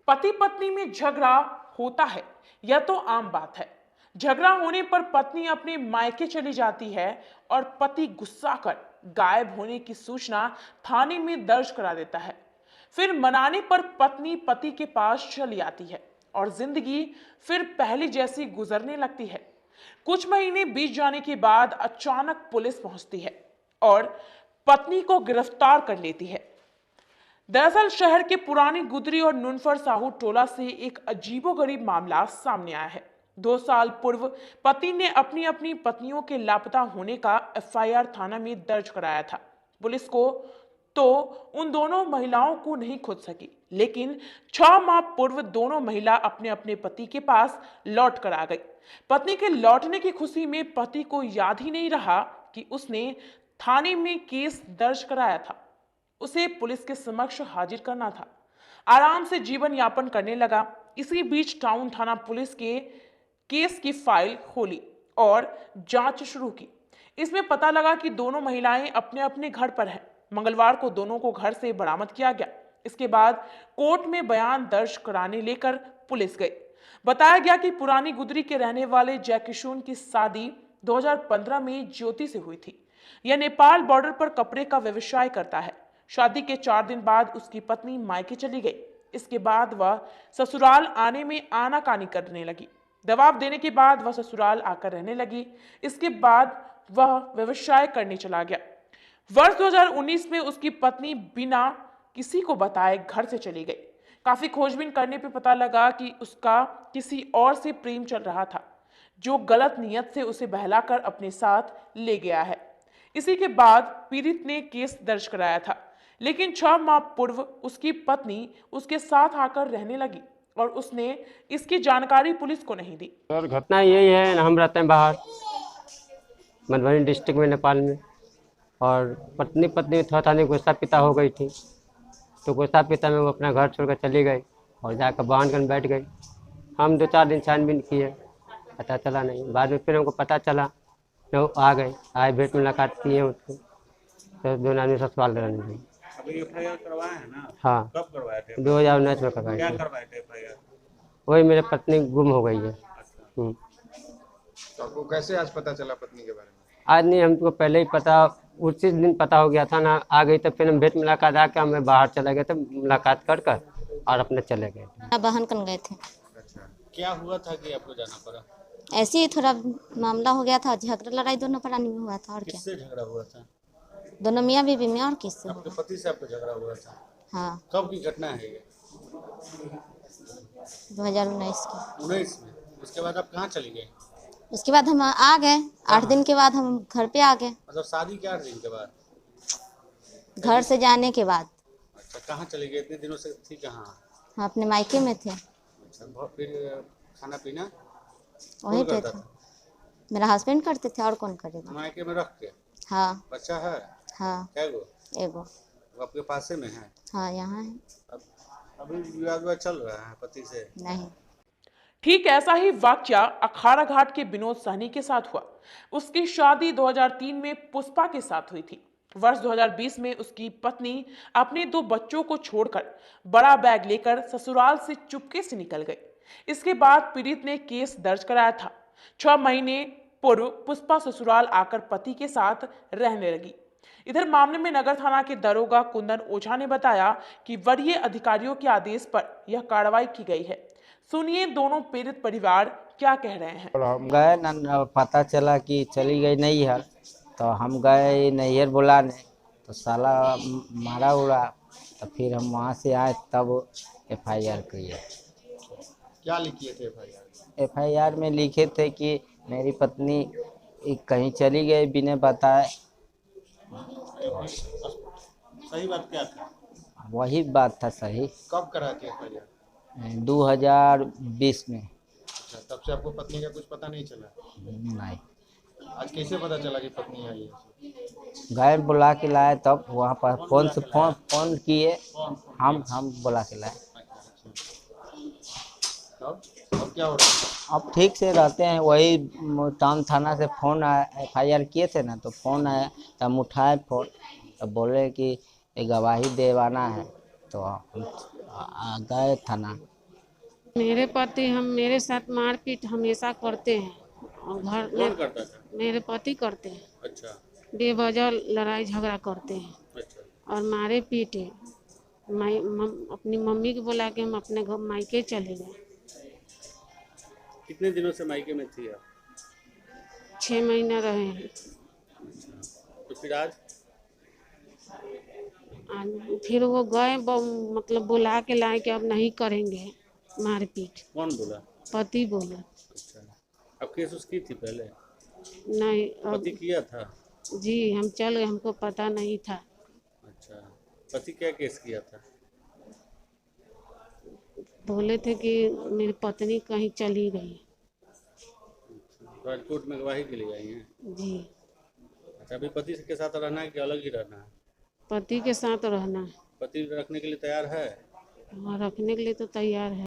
पति पत्नी में झगड़ा होता है, यह तो आम बात है। झगड़ा होने पर पत्नी अपने मायके चली जाती है और पति गुस्सा कर गायब होने की सूचना थाने में दर्ज करा देता है। फिर मनाने पर पत्नी पति के पास चली आती है और जिंदगी फिर पहले जैसी गुजरने लगती है। कुछ महीने बीत जाने के बाद अचानक पुलिस पहुंचती है और पत्नी को गिरफ्तार कर लेती है। दरअसल शहर के पुरानी गुदरी और नुनफर साहू टोला से एक अजीबोगरीब मामला सामने आया है। 2 साल पूर्व पति ने अपनी अपनी पत्नियों के लापता होने का एफआईआर थाना में दर्ज कराया था। पुलिस को तो उन दोनों महिलाओं को नहीं खोज सकी, लेकिन 6 माह पूर्व दोनों महिला अपने अपने पति के पास लौट कर आ गई। पत्नी के लौटने की खुशी में पति को याद ही नहीं रहा कि उसने थाने में केस दर्ज कराया था। उसे पुलिस के समक्ष हाजिर करना था। आराम से जीवन यापन करने लगा। इसी बीच टाउन थाना पुलिस के केस की फाइल खोली और जांच शुरू की। इसमें पता लगा कि दोनों महिलाएं अपने अपने घर पर हैं। मंगलवार को दोनों को घर से बरामद किया गया। इसके बाद कोर्ट में बयान दर्ज कराने लेकर पुलिस गई। बताया गया कि पुरानी गुदरी के रहने वाले जयकिशोर की शादी 2015 में ज्योति से हुई थी। यह नेपाल बॉर्डर पर कपड़े का व्यवसाय करता है। शादी के 4 दिन बाद उसकी पत्नी मायके चली गई। इसके बाद वह ससुराल आने में आनाकानी करने लगी। दबाव देने के बाद वह ससुराल आकर रहने लगी। इसके बाद वह व्यवसाय करने चला गया। वर्ष 2019 में उसकी पत्नी बिना किसी को बताए घर से चली गई। काफी खोजबीन करने पे पता लगा कि उसका किसी और से प्रेम चल रहा था, जो गलत नियत से उसे बहलाकर अपने साथ ले गया है। इसी के बाद पीड़ित ने केस दर्ज कराया था, लेकिन 6 माह पूर्व उसकी पत्नी उसके साथ आकर रहने लगी और उसने इसकी जानकारी पुलिस को नहीं दी। सर घटना यही है, हम रहते हैं बाहर मधुबनी डिस्ट्रिक्ट में नेपाल में, और पत्नी थोड़ा था नहीं गुस्सा पिता हो गई थी, तो गुस्सा पिता में वो अपना घर छोड़कर चली गई और जाकर बांध कर बैठ गई। हम 2-4 दिन छानबीन किए, पता चला नहीं। बाद में फिर हमको पता चला तो आ गए, आए भेंट मुलाकात किए उसको, तो दोनों आदमी ससुराल रहने लगे। अभी एफआईआर करवाया है ना? हाँ, कब करवाए थे? 2019 में करवाए क्या थे। करवाए थे एफआईआर? वही मेरे पत्नी गुम हो गई है। तो आपको कैसे आज पता चला पत्नी के बारे में? आज नहीं, हमको पहले ही पता, उसी दिन पता हो गया था ना। आ गई तो फिर हम भेंट मुलाकात आके हमें बाहर चले गए थे, मुलाकात कर कर और अपने चले गए। बहन कन गए थे। अच्छा, क्या हुआ था कि आपको जाना पड़ा? ऐसे ही थोड़ा मामला हो गया था, झगड़ा लड़ाई दोनों प्राणी में हुआ था। और क्या, किससे झगड़ा हुआ था? दोनों मियाँ बीवी में। और किससे आपके होगा? पति से आपको झगड़ा हुआ था? हाँ, कब की घटना है ये? 2019 की। 19 में। उसके बाद आप कहाँ चली गई? उसके बाद हम आ गए, 8 दिन के बाद हम घर पे आ गए। मतलब शादी के 8 दिन के बाद? घर से जाने के बाद अच्छा, कहाँ चली गई? इतने दिनों से थी कहाँ? हम अपने मायके में थे। अच्छा, फिर खाना पीना वहीं कौन पे करता था। था? मेरा हस्बैंड करते थे, और कौन करेगा। मायके में रख के? हाँ बच्चा है? हाँ, क्या गो? एगो। वो आपके पास में है? हाँ, यहाँ है। अब अभी विवाद चल रहा है पति से? नहीं। ठीक ऐसा ही वाकया अखाड़ा घाट के विनोद सहनी के साथ हुआ। उसकी शादी 2003 में पुष्पा के साथ हुई थी। वर्ष 2020 में उसकी पत्नी अपने 2 बच्चों को छोड़कर बड़ा बैग लेकर ससुराल से चुपके से निकल गई। इसके बाद पीड़ित ने केस दर्ज कराया था। 6 महीने पूर्व पुष्पा ससुराल आकर पति के साथ रहने लगी। इधर मामले में नगर थाना के दरोगा कुंदन ओझा ने बताया कि वरीय अधिकारियों के आदेश पर यह कार्रवाई की गई है। सुनिए दोनों पीड़ित परिवार क्या कह रहे हैं। हम गए ना, पता चला कि चली गई नैहर, तो हम गए नैहर बुलाने, तो साला मारा उड़ा, तो फिर हम वहाँ से आए तब एफआईआर किए। क्या लिखिए थे एफआईआर? एफआईआर में लिखे थे कि मेरी पत्नी कहीं चली गई बिना बताए। सही बात क्या था? वही बात था सही। कब करा थे एफआईआर? 2020 में। अच्छा, तब से आपको पत्नी का कुछ पता नहीं चला? नहीं, आज कैसे पता चला कि पत्नी आई है? गए बुला के लाए, तब वहाँ पर फोन किए, हम बुला के लाए। अब क्या हो रहा है? अब ठीक से रहते हैं। वही टाउन थाना से फ़ोन आया, एफआईआर किए थे ना, तो फ़ोन आया, तो हम उठाए फ़ोन, तो बोले कि ये गवाही देवाना है, तो हम गए थाना। मेरे पति हम मेरे साथ मारपीट हमेशा करते हैं और घर कौन में करता था? मेरे पति करते हैं, अच्छा बेवजह लड़ाई झगड़ा करते हैं अच्छा। और मारे पीटे। अपनी मम्मी को बुला के हम अपने घर मायके चले गए। कितने दिनों से मायके में थी आप? 6 महीना रहे हैं। तो फिर आज फिर वो गए मतलब बुला के लाए कि अब नहीं करेंगे मारपीट। कौन बोला? पति बोले अच्छा। अब केस उसकी थी पहले? नहीं। पति अब किया था? जी हम चल गए, हमको पता नहीं था। अच्छा। पति क्या केस किया था? बोले थे कि मेरी पत्नी कहीं चली गई। तो आज कोर्ट में गवाही के लिए आई हैं? जी अच्छा, अभी पति के साथ रहना है कि अलग ही रहना है? पति के साथ रहना है। पति रखने के लिए तैयार है? हाँ, रखने के लिए तो तैयार है।